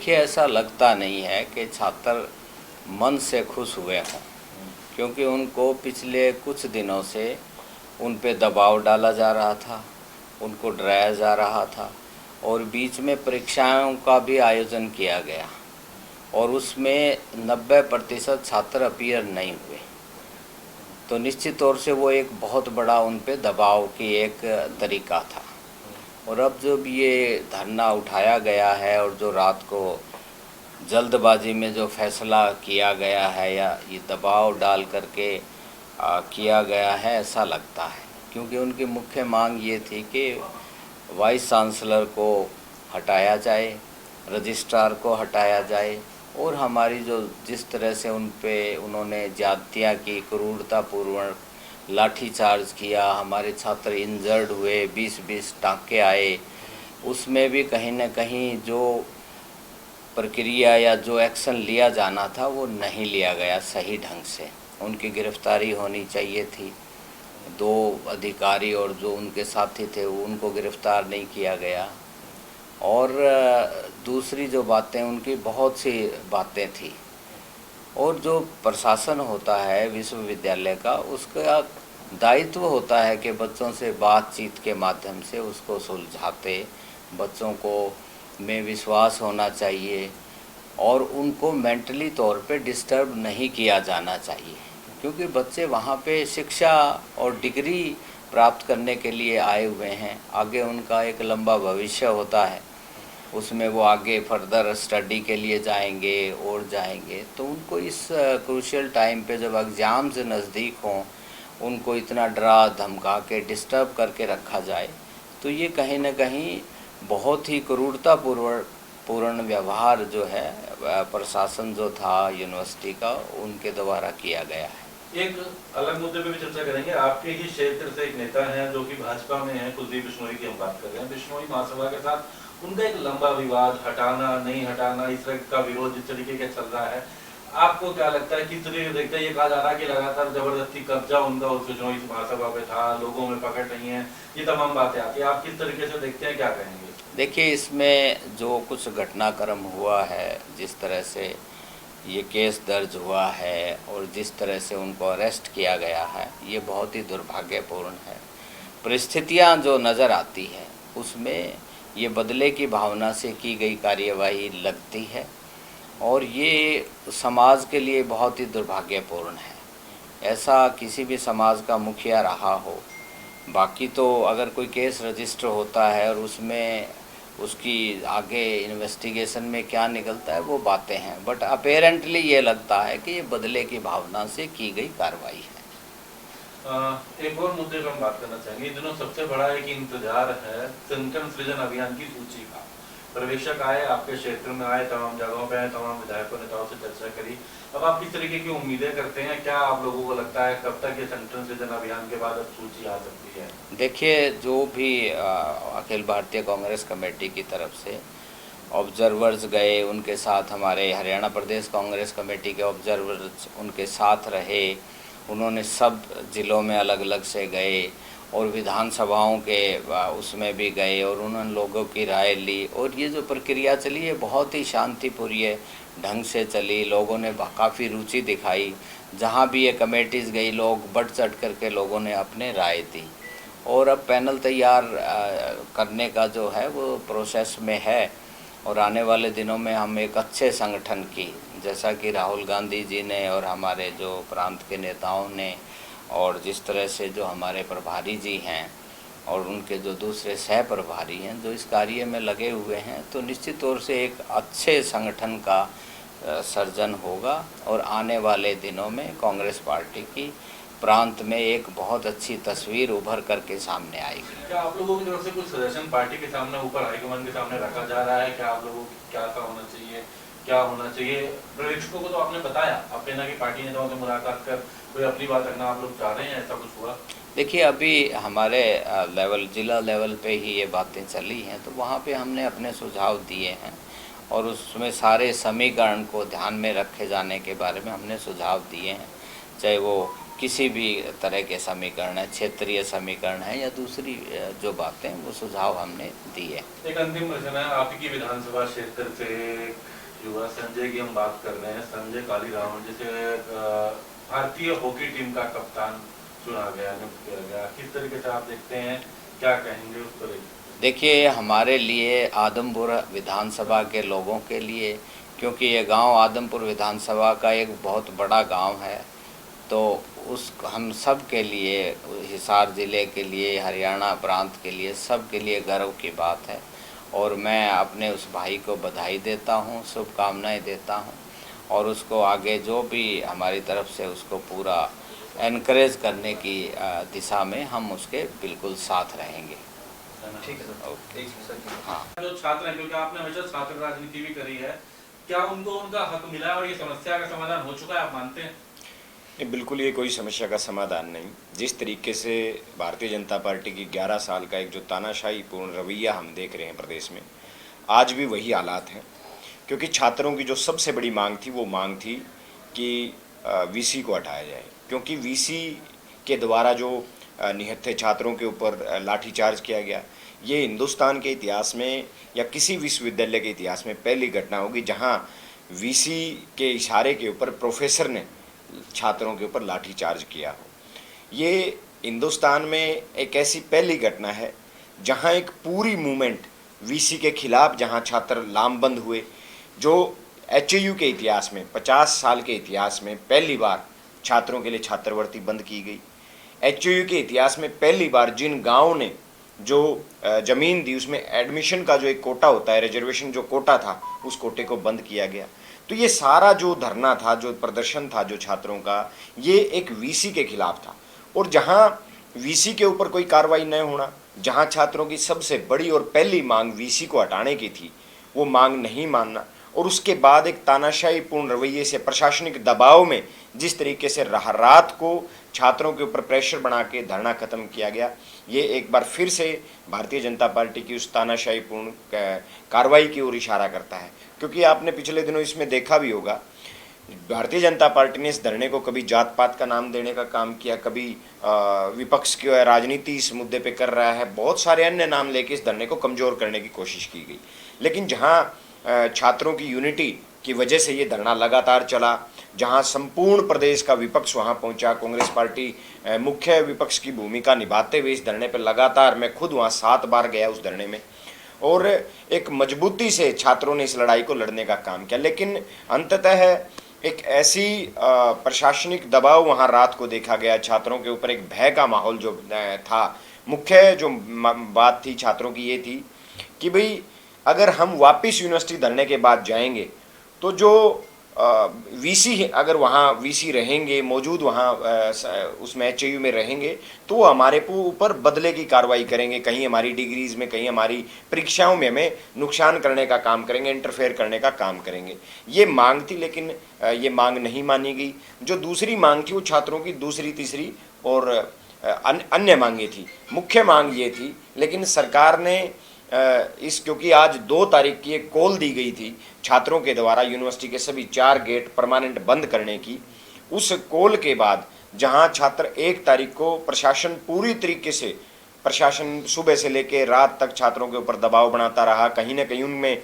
देखिए, ऐसा लगता नहीं है कि छात्र मन से खुश हुए हों, क्योंकि उनको पिछले कुछ दिनों से उन पे दबाव डाला जा रहा था, उनको डराया जा रहा था और बीच में परीक्षाओं का भी आयोजन किया गया और उसमें 90% छात्र अपीयर नहीं हुए। तो निश्चित तौर से वो एक बहुत बड़ा उन पे दबाव की एक तरीका था। और अब जब ये धरना उठाया गया है और जो रात को जल्दबाजी में जो फैसला किया गया है या ये दबाव डाल करके किया गया है, ऐसा लगता है, क्योंकि उनकी मुख्य मांग ये थी कि वाइस चांसलर को हटाया जाए, रजिस्ट्रार को हटाया जाए और हमारी जो जिस तरह से उन पे उन्होंने ज़्यादतियाँ की, क्रूरतापूर्वक लाठीचार्ज किया, हमारे छात्र इंजर्ड हुए, 20-20 टाँके आए, उसमें भी कहीं न कहीं जो प्रक्रिया या जो एक्शन लिया जाना था वो नहीं लिया गया सही ढंग से। उनकी गिरफ्तारी होनी चाहिए थी। 2 अधिकारी और जो उनके साथी थे उनको गिरफ्तार नहीं किया गया। और दूसरी जो बातें, उनकी बहुत सी बातें थी। और जो प्रशासन होता है विश्वविद्यालय का, उसका दायित्व होता है कि बच्चों से बातचीत के माध्यम से उसको सुलझाते, बच्चों को में विश्वास होना चाहिए और उनको मेंटली तौर पे डिस्टर्ब नहीं किया जाना चाहिए, क्योंकि बच्चे वहाँ पे शिक्षा और डिग्री प्राप्त करने के लिए आए हुए हैं। आगे उनका एक लंबा भविष्य होता है, उसमें वो आगे फर्दर स्टडी के लिए जाएंगे और जाएंगे। तो उनको इस क्रूशियल टाइम पे जब एग्ज़ाम्स नज़दीक हों, उनको इतना डरा धमका के डिस्टर्ब करके रखा जाए, तो ये कहीं न कहीं बहुत ही क्रूरतापूर्ण व्यवहार जो है प्रशासन जो था यूनिवर्सिटी का, उनके द्वारा किया गया है। एक अलग मुद्दे पे भी चर्चा करेंगे। आपके ही क्षेत्र से एक नेता हैं जो कि भाजपा में हैं, कुलदीप बिश्नोई की हम बात कर रहे हैं। बिश्नोई महासभा के साथ उनका एक लंबा विवाद, हटाना नहीं हटाना, इस तरह का विरोध जिस तरीके का चल रहा है, आपको क्या लगता है, किस तरीके से देखते हैं? ये कहा जा रहा है कि लगातार जबरदस्ती कब्जा उनका उस बिश्नोई महासभा पे था, लोगों में पकड़ नहीं है, ये तमाम बातें आती है। आप किस तरीके से देखते हैं, क्या कहेंगे? देखिए, इसमें जो कुछ घटनाक्रम हुआ है, जिस तरह से ये केस दर्ज हुआ है और जिस तरह से उनको अरेस्ट किया गया है, ये बहुत ही दुर्भाग्यपूर्ण है। परिस्थितियाँ जो नज़र आती है उसमें ये बदले की भावना से की गई कार्यवाही लगती है और ये समाज के लिए बहुत ही दुर्भाग्यपूर्ण है। ऐसा किसी भी समाज का मुखिया रहा हो। बाकी तो अगर कोई केस रजिस्टर होता है और उसमें उसकी आगे इन्वेस्टिगेशन में क्या निकलता है वो बातें हैं, बट अपेरेंटली ये लगता है कि ये बदले की भावना से की गई कार्रवाई है। एक और मुद्दे पर हम बात करना चाहेंगे। इन दिनों सबसे बड़ा एक इंतजार है संगठन सृजन अभियान की सूची का। प्रवेशक आए, आपके क्षेत्र में आए, तमाम जगहों पे आए, तमाम विधायकों नेताओं से चर्चा करी। अब आप किस तरीके की उम्मीदें करते हैं? क्या आप लोगों को लगता है कब तक ये संगठन सृजन अभियान के बाद अब सूची आ सकती है? देखिए, जो भी अखिल भारतीय कांग्रेस कमेटी की तरफ से ऑब्जर्वर्स गए, उनके साथ हमारे हरियाणा प्रदेश कांग्रेस कमेटी के ऑब्जर्वर्स उनके साथ रहे, उन्होंने सब ज़िलों में अलग अलग से गए और विधानसभाओं के उसमें भी गए और उन्होंने लोगों की राय ली। और ये जो प्रक्रिया चली है बहुत ही शांतिपूर्ण ढंग से चली। लोगों ने काफ़ी रुचि दिखाई। जहाँ भी ये कमेटीज़ गई, लोग बढ़ चढ़ करके लोगों ने अपने राय दी और अब पैनल तैयार करने का जो है वो प्रोसेस में है। और आने वाले दिनों में हम एक अच्छे संगठन की, जैसा कि राहुल गांधी जी ने और हमारे जो प्रांत के नेताओं ने और जिस तरह से जो हमारे प्रभारी जी हैं और उनके जो दूसरे सह प्रभारी हैं जो इस कार्य में लगे हुए हैं, तो निश्चित तौर से एक अच्छे संगठन का सर्जन होगा और आने वाले दिनों में कांग्रेस पार्टी की प्रांत में एक बहुत अच्छी तस्वीर उभर करके सामने आएगी। क्या आप लोगों की तरफ से कुछ सजेशन पार्टी के सामने, ऊपर हाईकमान के सामने रखा जा रहा है? क्या आप लोगों को क्या होना चाहिए, क्या होना चाहिए? प्रशिक्षकों को तो आपने बताया, आप कहना कि पार्टी नेताओं से मुलाकात कर कोई अपनी बात रखना आप लोग चाह रहे हैं, ऐसा कुछ हुआ? देखिए, अभी हमारे लेवल, जिला लेवल पे ही ये बातें चली हैं, तो वहाँ पे हमने अपने सुझाव दिए हैं और उसमें सारे समीकरण को ध्यान में रखे जाने के बारे में हमने सुझाव दिए हैं। चाहे वो किसी भी तरह के समीकरण है, क्षेत्रीय समीकरण है या दूसरी जो बातें, वो सुझाव हमने दिए। एक अंतिम प्रश्न है, आपकी विधानसभा क्षेत्र से युवा संजय की हम बात कर रहे हैं। संजय कालीराम जिसे भारतीय हॉकी टीम का कप्तान चुना गया, नियुक्त किया गया, किस तरीके से आप देखते हैं, क्या कहेंगे उस पर? देखिए, हमारे लिए आदमपुर विधानसभा के लोगों के लिए, क्योंकि ये गांव आदमपुर विधानसभा का एक बहुत बड़ा गांव है, तो उस हम सब के लिए, हिसार ज़िले के लिए, हरियाणा प्रांत के लिए, सब के लिए गर्व की बात है। और मैं अपने उस भाई को बधाई देता हूँ, शुभकामनाएं देता हूँ, और उसको आगे जो भी हमारी तरफ से उसको पूरा एनकरेज करने की दिशा में हम उसके बिल्कुल साथ रहेंगे। ठीक है सर। हाँ, जो छात्र हैं, क्योंकि आपने हमेशा छात्र राजनीति भी करी है, क्या उनको उनका हक मिला है और ये समस्या का समाधान हो चुका है, आप मानते हैं? बिल्कुल, ये कोई समस्या का समाधान नहीं। जिस तरीके से भारतीय जनता पार्टी की 11 साल का एक जो तानाशाही पूर्ण रवैया हम देख रहे हैं प्रदेश में, आज भी वही हालात हैं। क्योंकि छात्रों की जो सबसे बड़ी मांग थी, वो मांग थी कि वीसी को हटाया जाए, क्योंकि वीसी के द्वारा जो निहत्थे छात्रों के ऊपर लाठीचार्ज किया गया, ये हिंदुस्तान के इतिहास में या किसी विश्वविद्यालय के इतिहास में पहली घटना होगी जहाँ वीसी के इशारे के ऊपर प्रोफेसर ने छात्रों के ऊपर लाठीचार्ज किया हो। ये हिंदुस्तान में एक ऐसी पहली घटना है जहां एक पूरी मूवमेंट वीसी के खिलाफ, जहां छात्र लामबंद हुए, जो एचयू के इतिहास में 50 साल के इतिहास में पहली बार छात्रों के लिए छात्रवृत्ति बंद की गई। एचयू के इतिहास में पहली बार जिन गाँव ने जो ज़मीन दी, उसमें एडमिशन का जो एक कोटा होता है, रिजर्वेशन जो कोटा था, उस कोटे को बंद किया गया। तो ये सारा जो धरना था, जो प्रदर्शन था जो छात्रों का, ये एक वीसी के खिलाफ था। और जहाँ वीसी के ऊपर कोई कार्रवाई न होना, जहाँ छात्रों की सबसे बड़ी और पहली मांग वीसी को हटाने की थी, वो मांग नहीं मानना, और उसके बाद एक तानाशाही पूर्ण रवैये से, प्रशासनिक दबाव में जिस तरीके से रात को छात्रों के ऊपर प्रेशर बना के धरना खत्म किया गया, ये एक बार फिर से भारतीय जनता पार्टी की उस तानाशाही पूर्ण कार्रवाई की ओर इशारा करता है। क्योंकि आपने पिछले दिनों इसमें देखा भी होगा, भारतीय जनता पार्टी ने इस धरने को कभी जात पात का नाम देने का काम किया, कभी विपक्ष की राजनीति इस मुद्दे पे कर रहा है, बहुत सारे अन्य नाम लेके इस धरने को कमज़ोर करने की कोशिश की गई। लेकिन जहां छात्रों की यूनिटी की वजह से ये धरना लगातार चला, जहां संपूर्ण प्रदेश का विपक्ष वहां पहुंचा, कांग्रेस पार्टी मुख्य विपक्ष की भूमिका निभाते हुए इस धरने पर लगातार, मैं खुद वहां 7 बार गया उस धरने में, और एक मजबूती से छात्रों ने इस लड़ाई को लड़ने का काम किया। लेकिन अंततः एक ऐसी प्रशासनिक दबाव वहां रात को देखा गया, छात्रों के ऊपर एक भय का माहौल जो था। मुख्य जो बात थी छात्रों की ये थी कि भाई अगर हम वापस यूनिवर्सिटी धरने के बाद जाएंगे तो जो वीसी, अगर वहाँ वीसी रहेंगे मौजूद, वहाँ उसमें एचयू में रहेंगे, तो वो हमारे ऊपर बदले की कार्रवाई करेंगे, कहीं हमारी डिग्रीज में, कहीं हमारी परीक्षाओं में हमें नुकसान करने का काम करेंगे, इंटरफेयर करने का काम करेंगे। ये मांग थी, लेकिन ये मांग नहीं मानी गई। जो दूसरी मांग थी वो छात्रों की दूसरी, तीसरी और अन्य मांगे थी। मुख्य मांग ये थी, लेकिन सरकार ने क्योंकि आज 2 तारीख की एक कॉल दी गई थी छात्रों के द्वारा यूनिवर्सिटी के सभी 4 गेट परमानेंट बंद करने की, उस कॉल के बाद जहां छात्र 1 तारीख को प्रशासन पूरी तरीके से, प्रशासन सुबह से लेकर रात तक छात्रों के ऊपर दबाव बनाता रहा, कहीं ना कहीं उनमें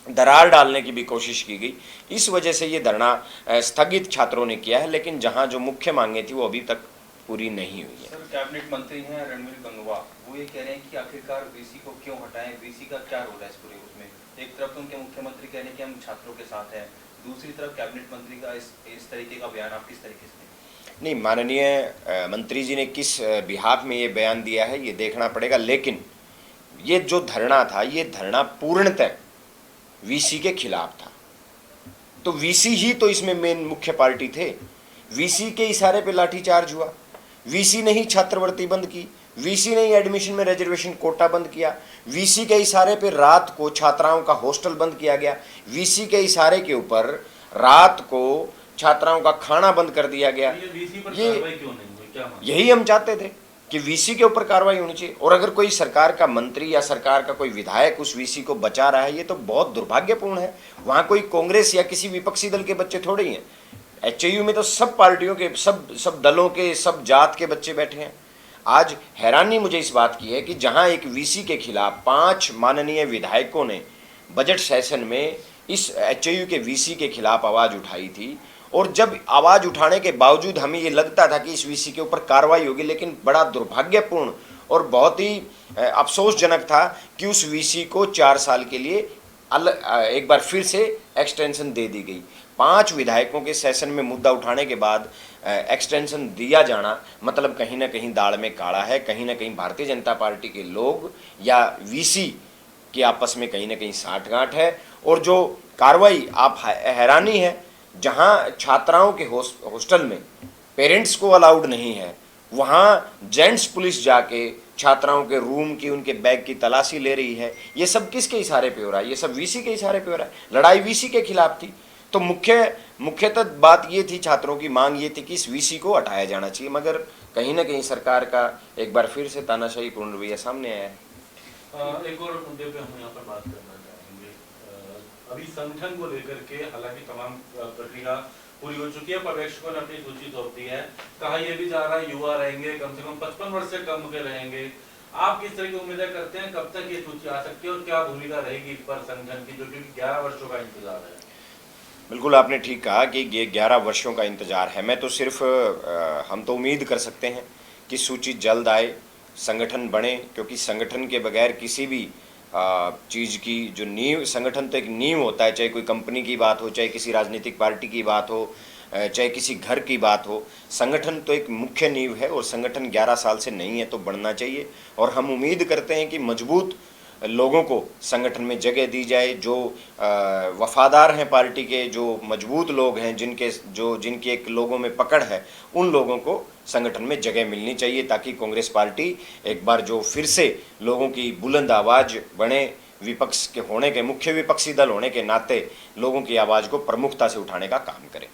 दरार डालने की भी कोशिश की गई। इस वजह से ये धरना स्थगित छात्रों ने किया है, लेकिन जहाँ जो मुख्य मांगे थी वो अभी तक पूरी नहीं हुई है। सर, कैबिनेट मंत्री हैं रणवीर गंगवा, वो ये कह रहे हैं कि आखिरकार वीसी को क्यों हटाएं, वीसी का क्या रोल है इस पूरे उसमें? एक तरफ तो उनके मुख्यमंत्री कह रहे हैं कि हम छात्रों के साथ हैं, दूसरी तरफ कैबिनेट मंत्री का इस तरीके का बयान, आप किस तरीके से? नहीं, माननीय मंत्री जी ने किस बिहाफ में ये बयान दिया है ये देखना पड़ेगा, लेकिन ये जो धरना था, ये धरना पूर्णतः वीसी के खिलाफ था। तो वीसी ही तो इसमें मेन मुख्य पार्टी थे। वीसी के इशारे पे लाठीचार्ज हुआ, वीसी ने ही छात्रवृत्ति बंद की, वीसी ने ही एडमिशन में रिजर्वेशन कोटा बंद किया, वीसी के इशारे पे रात को छात्राओं का हॉस्टल बंद किया गया, वीसी के इशारे के ऊपर रात को छात्राओं का खाना बंद कर दिया गया। यही हम चाहते थे कि वीसी के ऊपर कार्रवाई होनी चाहिए। और अगर कोई सरकार का मंत्री या सरकार का कोई विधायक उस वीसी को बचा रहा है, ये तो बहुत दुर्भाग्यपूर्ण है। वहाँ कोई कांग्रेस या किसी विपक्षी दल के बच्चे थोड़े ही हैं। एचएयू में तो सब पार्टियों के, सब दलों के, सब जात के बच्चे बैठे हैं। आज हैरानी मुझे इस बात की है कि जहां एक वीसी के खिलाफ 5 माननीय विधायकों ने बजट सेशन में इस एचएयू के वीसी के खिलाफ आवाज़ उठाई थी, और जब आवाज़ उठाने के बावजूद हमें ये लगता था कि इस वीसी के ऊपर कार्रवाई होगी, लेकिन बड़ा दुर्भाग्यपूर्ण और बहुत ही अफसोसजनक था कि उस वीसी को 4 साल के लिए एक बार फिर से एक्सटेंशन दे दी गई। 5 विधायकों के सेशन में मुद्दा उठाने के बाद एक्सटेंशन दिया जाना मतलब कहीं ना कहीं दाल में काला है। कहीं ना कहीं भारतीय जनता पार्टी के लोग या वीसी की आपस में कहीं ना कहीं साठगांठ है। और जो कार्रवाई, आप हैरानी है, जहां छात्राओं के हॉस्टल में पेरेंट्स को अलाउड नहीं है, वहां जेंट्स पुलिस जाके छात्राओं के रूम की, उनके बैग की तलाशी ले रही है। ये सब किसके इशारे पे हो रहा है? ये सब वीसी के इशारे पे हो रहा है। लड़ाई वीसी के खिलाफ थी। तो मुख्यतः बात ये थी, छात्रों की मांग ये थी कि इस वीसी को हटाया जाना चाहिए, मगर कहीं ना कहीं सरकार का एक बार फिर से तानाशाही पूर्ण रवैया सामने आया है। एक और मुद्दे पे हम यहाँ पर बात करना चाहेंगे। अभी संगठन को लेकर के हालांकि तमाम प्रक्रिया पूरी हो चुकी है, पर्यवेक्षकों ने अपनी सूची सौंप दी है, कहा यह भी जा रहा है युवा रहेंगे, कम से कम 55 वर्ष से कम के रहेंगे। आप किस तरह की उम्मीदें करते हैं, कब तक ये सूची आ सकती है और क्या भूमिका रहेगी इस पर संगठन की, जो कि 11 वर्षों का इंतजार है? बिल्कुल आपने ठीक कहा कि ये 11 वर्षों का इंतजार है। मैं तो सिर्फ हम तो उम्मीद कर सकते हैं कि सूची जल्द आए, संगठन बने, क्योंकि संगठन के बगैर किसी भी चीज़ की जो नींव, संगठन तो एक नींव होता है, चाहे कोई कंपनी की बात हो, चाहे किसी राजनीतिक पार्टी की बात हो, चाहे किसी घर की बात हो, संगठन तो एक मुख्य नींव है। और संगठन 11 साल से नहीं है तो बढ़ना चाहिए। और हम उम्मीद करते हैं कि मजबूत लोगों को संगठन में जगह दी जाए, जो वफादार हैं पार्टी के, जो मजबूत लोग हैं, जिनकी एक लोगों में पकड़ है, उन लोगों को संगठन में जगह मिलनी चाहिए, ताकि कांग्रेस पार्टी एक बार जो फिर से लोगों की बुलंद आवाज़ बने, विपक्ष के होने के, मुख्य विपक्षी दल होने के नाते लोगों की आवाज़ को प्रमुखता से उठाने का काम करे।